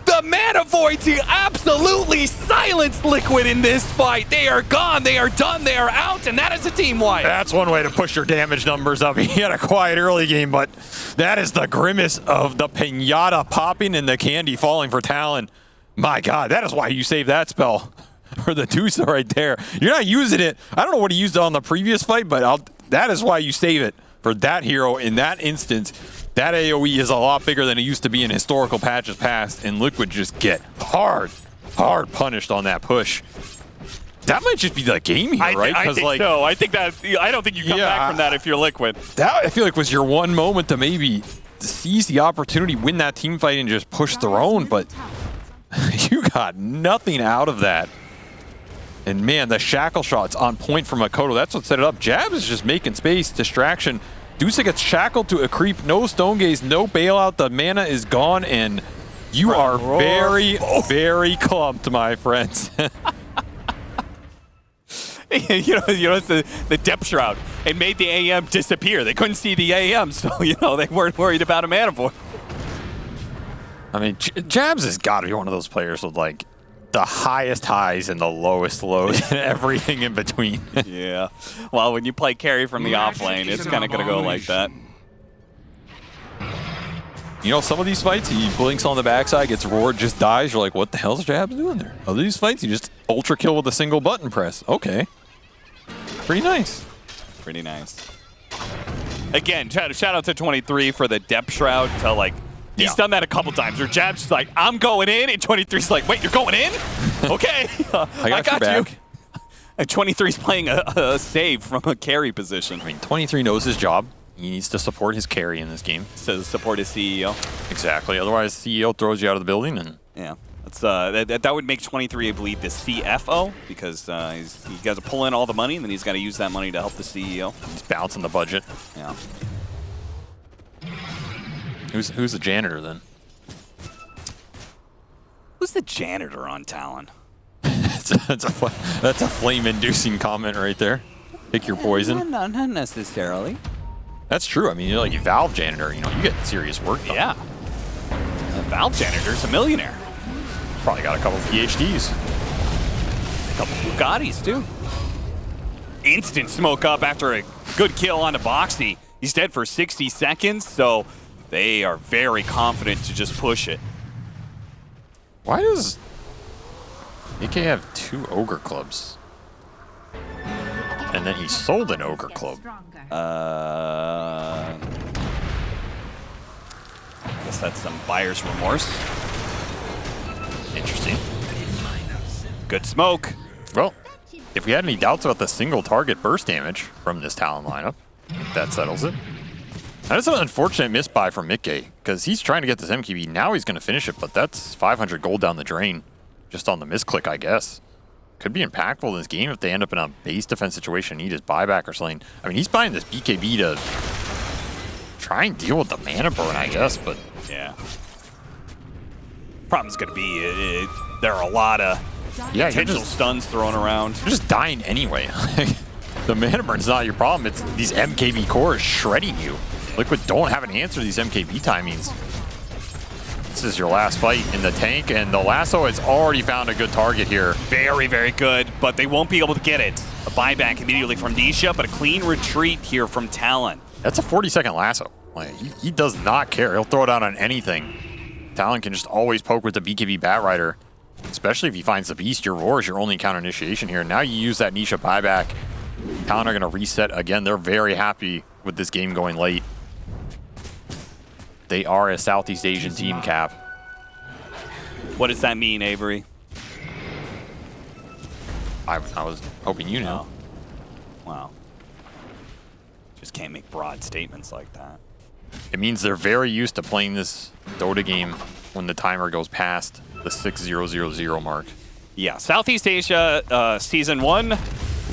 The mana void to absolutely silence Liquid in this fight. They are gone, they are done, they are out, and that is a team wipe. That's one way to push your damage numbers up. He had a quiet early game, but that is the grimace of the pinata popping and the candy falling for Talon. My God, that is why you save that spell for the Dusa right there. You're not using it. I don't know what he used it on the previous fight, but that is why you save it for that hero in that instance. That AoE is a lot bigger than it used to be in historical patches past, and Liquid just get hard punished on that push. That might just be the game here, right? I think so. I don't think you come back from that if you're Liquid. That, I feel like, was your one moment to maybe seize the opportunity, win that team fight, and just push their own, but you got nothing out of that. And man, the shackle shot's on point for Makoto. That's what set it up. Jabs is just making space, distraction. Dusa gets shackled to a creep, no Stone Gaze, no bailout. The mana is gone, and you are very clumped, my friends. you know, it's the depth shroud. It made the AM disappear. They couldn't see the AM, so they weren't worried about a mana void. I mean, Jabs has got to be one of those players with like the highest highs and the lowest lows and everything in between. Yeah. Well, when you play carry from the off lane, it's kind of going to go like that. You know, some of these fights, he blinks on the backside, gets roared, just dies. You're like, what the hell's Jabs doing there? Other these fights, you just ultra kill with a single button press. Okay. Pretty nice. Pretty nice. Again, shout out to 23 for the depth shroud to like, he's done that a couple times where Jab's just like, I'm going in, and 23's like, wait, you're going in? Okay, I got you. And 23's playing a save from a carry position. I mean, 23 knows his job. He needs to support his carry in this game. To support his CEO. Exactly. Otherwise, CEO throws you out of the building. And yeah, that's that would make 23, I believe, the CFO because he got to pull in all the money, and then he's got to use that money to help the CEO. He's bouncing the budget. Yeah. Who's the janitor then? Who's the janitor on Talon? that's a flame-inducing comment right there. Pick your poison. Not necessarily. That's true. I mean, you're like a Valve janitor. You get serious work done. Yeah. A Valve janitor's a millionaire. Probably got a couple PhDs. A couple Bugattis too. Instant smoke up after a good kill on the Boxy. He's dead for 60 seconds, so they are very confident to just push it. Why does AK have 2 Ogre Clubs? And then he sold an Ogre Club. I guess that's some buyer's remorse. Interesting. Good smoke. Well, if we had any doubts about the single target burst damage from this Talon lineup, that settles it. That is an unfortunate misbuy from Mickey, because he's trying to get this MKB. Now he's going to finish it, but that's 500 gold down the drain. Just on the misclick, I guess. Could be impactful in this game if they end up in a base defense situation, need his buyback or something. I mean, he's buying this BKB to try and deal with the mana burn, I guess, but... Yeah. Problem's going to be, there are a lot of potential stuns thrown around. You're just dying anyway. The mana burn's not your problem, it's these MKB cores shredding you. Liquid don't have an answer to these MKB timings. This is your last fight in the tank, and the lasso has already found a good target here. Very, very good, but they won't be able to get it. A buyback immediately from Nisha, but a clean retreat here from Talon. That's a 40-second lasso. Like, he does not care. He'll throw it out on anything. Talon can just always poke with the BKB Batrider, especially if he finds the Beast. Your Roar is your only counter initiation here. Now you use that Nisha buyback. Talon are going to reset again. They're very happy with this game going late. They are a Southeast Asian team, Cap. What does that mean, Avery? I was hoping you knew. Wow. Just can't make broad statements like that. It means they're very used to playing this Dota game when the timer goes past the 6000 mark. Yeah, Southeast Asia, Season 1,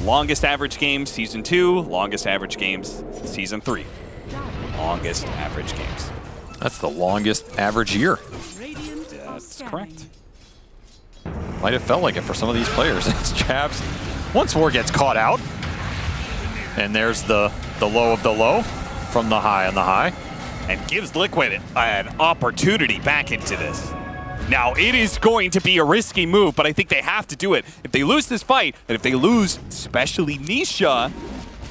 longest average game. Season 2, longest average games. Season 3, longest average games. That's the longest average year. That's correct. Might have felt like it for some of these players. It's Jabs. Once War gets caught out, and there's the low of the low from the high on the high. And gives Liquid an opportunity back into this. Now, it is going to be a risky move, but I think they have to do it. If they lose this fight, and if they lose, especially Nisha,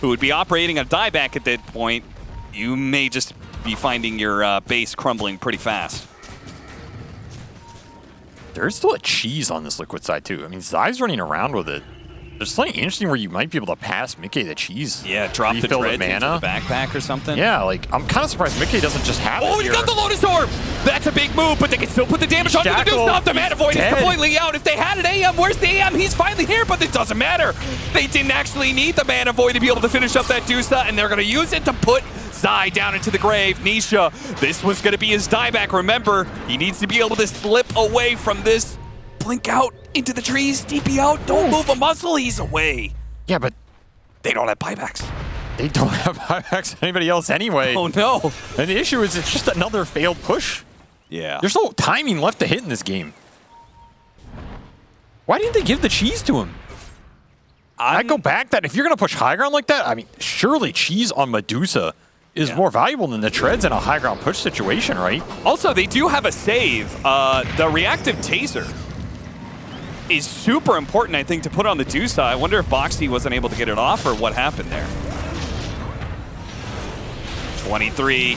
who would be operating a dieback at that point, you may just be finding your base crumbling pretty fast. There's still a cheese on this Liquid side, too. I mean, Zai's running around with it. There's something interesting where you might be able to pass Mickey the cheese. Yeah, drop the dreads into the backpack or something. Yeah, like, I'm kind of surprised Mickey doesn't just have it Oh, you got the Lotus Orb! That's a big move, but they can still put the damage on the Deuce. Not the Mana Void is completely out. If they had an AM, where's the AM? He's finally here, but it doesn't matter. They didn't actually need the Mana Void to be able to finish up that Deuce, and they're going to use it to put Zai down into the grave. Nisha, this was going to be his dieback. Remember, he needs to be able to slip away from this. Blink out into the trees, DP out, don't move a muscle, he's away. Yeah, but they don't have buybacks. They don't have buybacks to anybody else anyway. Oh no. And the issue is it's just another failed push. Yeah. There's no timing left to hit in this game. Why didn't they give the cheese to him? I go back that if you're going to push high ground like that, I mean, surely cheese on Medusa is more valuable than the treads in a high ground push situation, right? Also, they do have a save. The reactive taser is super important, I think, to put on the Deuce. I wonder if Boxy wasn't able to get it off or what happened there. 23.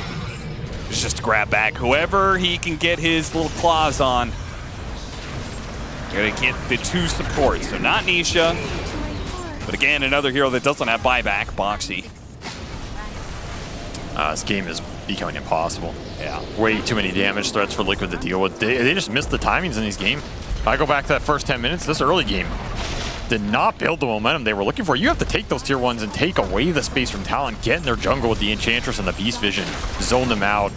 It's just grab back whoever he can get his little claws on. Gonna get the two supports. So not Nisha, but again, another hero that doesn't have buyback, Boxy. This game is becoming impossible. Yeah. Way too many damage threats for Liquid to deal with. They just missed the timings in these games. I go back to that first 10 minutes, this early game did not build the momentum they were looking for. You have to take those tier 1s and take away the space from Talon, get in their jungle with the Enchantress and the Beast Vision, zone them out,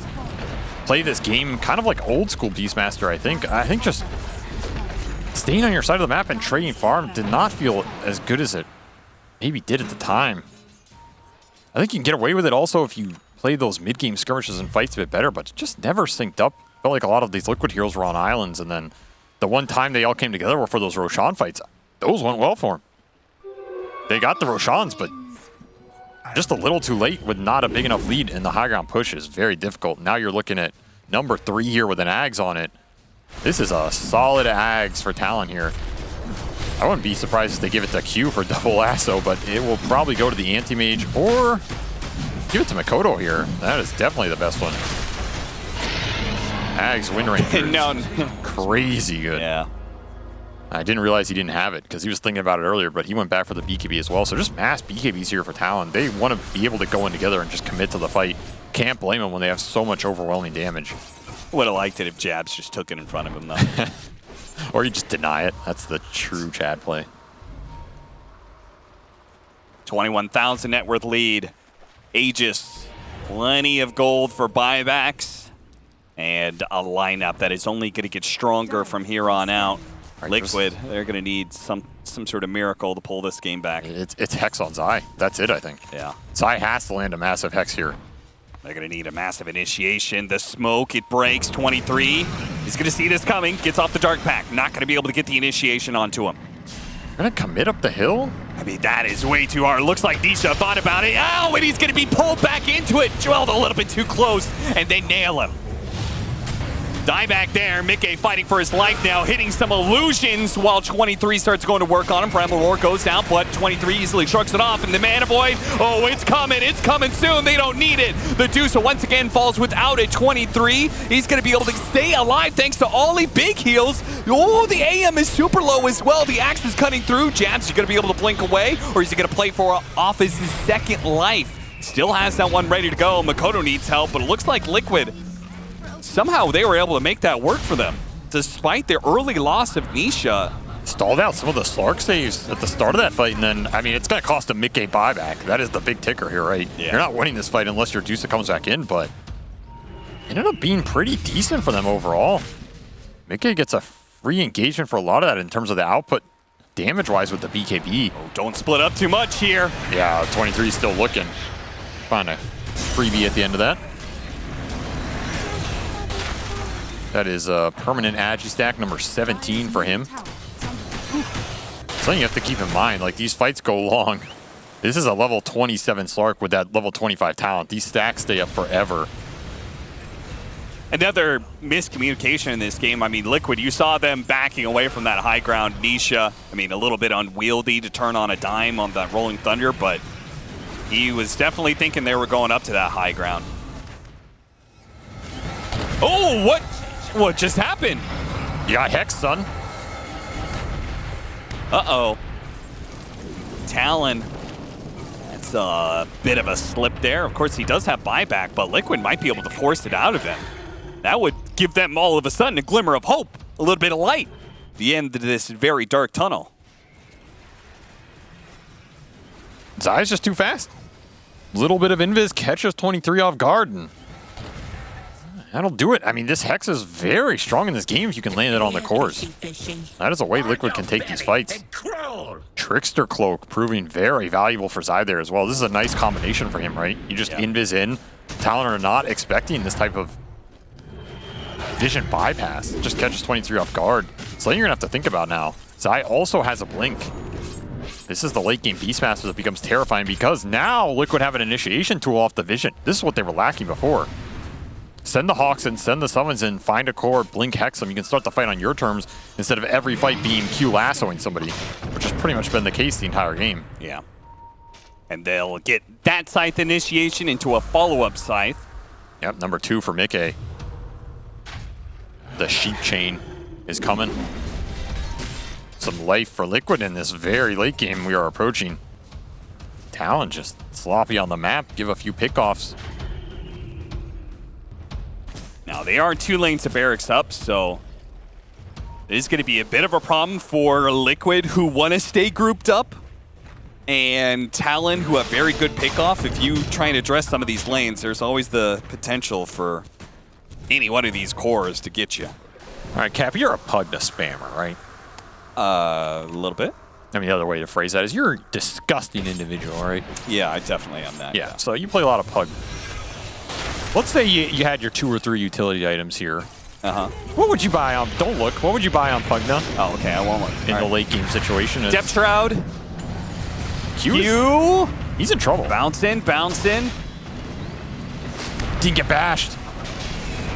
play this game kind of like old school Beastmaster, I think. I think just staying on your side of the map and trading farm did not feel as good as it maybe did at the time. I think you can get away with it also if you play those mid-game skirmishes and fights a bit better, but it just never synced up. Felt like a lot of these Liquid heroes were on islands, and then the one time they all came together were for those Roshan fights. Those went well for them. They got the Roshans, but just a little too late with not a big enough lead, and the high ground push is very difficult. Now you're looking at number 3 here with an Ags on it. This is a solid Ags for Talon here. I wouldn't be surprised if they give it to Q for double lasso, but it will probably go to the Anti-Mage or give it to Makoto here. That is definitely the best one. Ags win rate crazy good. Yeah. I didn't realize he didn't have it because he was thinking about it earlier, but he went back for the BKB as well. So just mass BKBs here for Talon. They want to be able to go in together and just commit to the fight. Can't blame them when they have so much overwhelming damage. Would have liked it if Jabs just took it in front of him, though. Or you just deny it. That's the true Chad play. 21,000 net worth lead. Aegis Plenty of gold for buybacks. And a lineup that is only going to get stronger from here on out. Right, Liquid, they're going to need some sort of miracle to pull this game back. It's Hex on Zai. That's it, I think. Yeah. Zai has to land a massive Hex here. They're going to need a massive initiation. The smoke, it breaks. 23. He's going to see this coming. Gets off the Dark Pack. Not going to be able to get the initiation onto him. Gonna commit up the hill? I mean, that is way too hard. Looks like Nisha thought about it. Oh, and he's going to be pulled back into it. Dwelled a little bit too close, and they nail him. Die back there. Mickey fighting for his life now, hitting some illusions while 23 starts going to work on him. Primal Roar goes down, but 23 easily shrugs it off, and the Mana Void, oh, it's coming soon. They don't need it. The Deuce once again falls without it. 23, he's going to be able to stay alive thanks to Ollie. Big heals. Oh, the AM is super low as well. The axe is cutting through. Jabs, you going to be able to blink away, or is he going to play for off his second life? Still has that one ready to go. Makoto needs help, but it looks like Liquid, somehow they were able to make that work for them, despite their early loss of Nisha. Stalled out some of the Slark saves at the start of that fight, and then, I mean, it's going to cost a Mickey buyback. That is the big ticker here, right? Yeah. You're not winning this fight unless your Dusa comes back in, but it ended up being pretty decent for them overall. Mickey gets a free engagement for a lot of that in terms of the output damage-wise with the BKB. Oh, don't split up too much here. Yeah, 23 is still looking. Find a freebie at the end of that. That is a permanent Agi stack number 17 for him. Something you have to keep in mind, like these fights go long. This is a level 27 Slark with that level 25 talent. These stacks stay up forever. Another miscommunication in this game. I mean, Liquid, you saw them backing away from that high ground. Nisha, I mean, a little bit unwieldy to turn on a dime on that Rolling Thunder, but he was definitely thinking they were going up to that high ground. Oh, what just happened? You got Hex, son. Uh-oh. Talon. That's a bit of a slip there. Of course, he does have buyback, but Liquid might be able to force it out of him. That would give them all of a sudden a glimmer of hope, a little bit of light. The end of this very dark tunnel. Zai's just too fast. Little bit of invis catches 23 off guard, and that'll do it. I mean, this Hex is very strong in this game if you can land it on the cores. That is a way Liquid can take these fights. Trickster Cloak proving very valuable for Zai there as well. This is a nice combination for him, right? You just invis in. Talon are not expecting this type of vision bypass. It just catches 23 off guard. So you're going to have to think about now. Zai also has a blink. This is the late game Beastmaster that becomes terrifying because now Liquid have an initiation tool off the vision. This is what they were lacking before. Send the Hawks in, send the Summons in, find a core, blink Hex them. You can start the fight on your terms instead of every fight being Q lassoing somebody, which has pretty much been the case the entire game. Yeah. And they'll get that Scythe initiation into a follow-up Scythe. Yep, number 2 for Mickey. The Sheep Chain is coming. Some life for Liquid in this very late game we are approaching. Talon just sloppy on the map, give a few pickoffs. Now, they are 2 lanes of barracks up, so it is going to be a bit of a problem for Liquid, who want to stay grouped up, and Talon, who have very good pickoff. If you try and address some of these lanes, there's always the potential for any one of these cores to get you. All right, Cap, you're a Pugna spammer, right? A little bit. I mean, the other way to phrase that is you're a disgusting individual, right? Yeah, I definitely am that. Yeah, so you play a lot of Pug. Let's say you had your 2 or 3 utility items here. Uh-huh. What would you buy on, don't look, what would you buy on Pugna Oh, okay, I won't look. in the late game situation? Depth Shroud. Q? He's in trouble. Bounce in, bounce in. Didn't get bashed.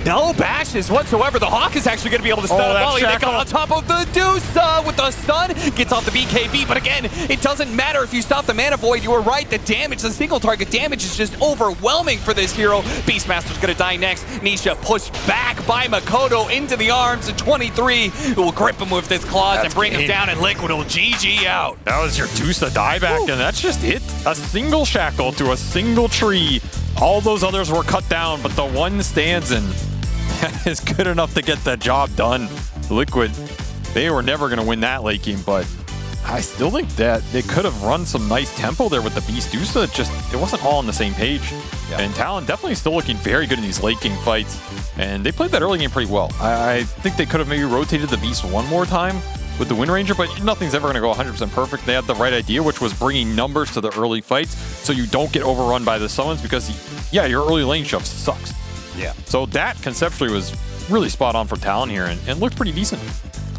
No bashes whatsoever. The Hawk is actually going to be able to stun that Molly. They shackle. got on top of the Deuce with the stun. Gets off the BKB, but again, it doesn't matter if you stop the Mana Void. You were right. The damage, the single target damage is just overwhelming for this hero. Beastmaster's going to die next. Nisha pushed back by Makoto into the arms of 23, who will grip him with his claws and bring him down, and Liquid will GG out. That was your Tusa dieback, and that's just it. A single shackle to a single tree. All those others were cut down, but the one stands in. That is good enough to get the job done. Liquid, they were never going to win that late game, but I still think that they could have run some nice tempo there with the Beast Dusa. Just it wasn't all on the same page. Yeah. And Talon definitely still looking very good in these late game fights. And they played that early game pretty well. I think they could have maybe rotated the Beast one more time with the Wind Ranger, but nothing's ever going to go 100% perfect. They had the right idea, which was bringing numbers to the early fights so you don't get overrun by the summons because, yeah, your early lane shove sucks. Yeah. So that conceptually was really spot on for Talon here and looked pretty decent.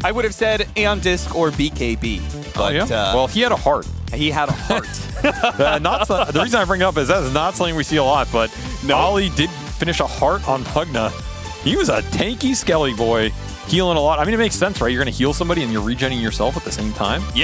I would have said Aeon Disc or BKB. But, Well, he had a heart. he had a heart. The reason I bring it up is that is not something we see a lot, but Ollie did finish a heart on Pugna. He was a tanky skelly boy, healing a lot. I mean, it makes sense, right? You're going to heal somebody and you're regenerating yourself at the same time. Yeah.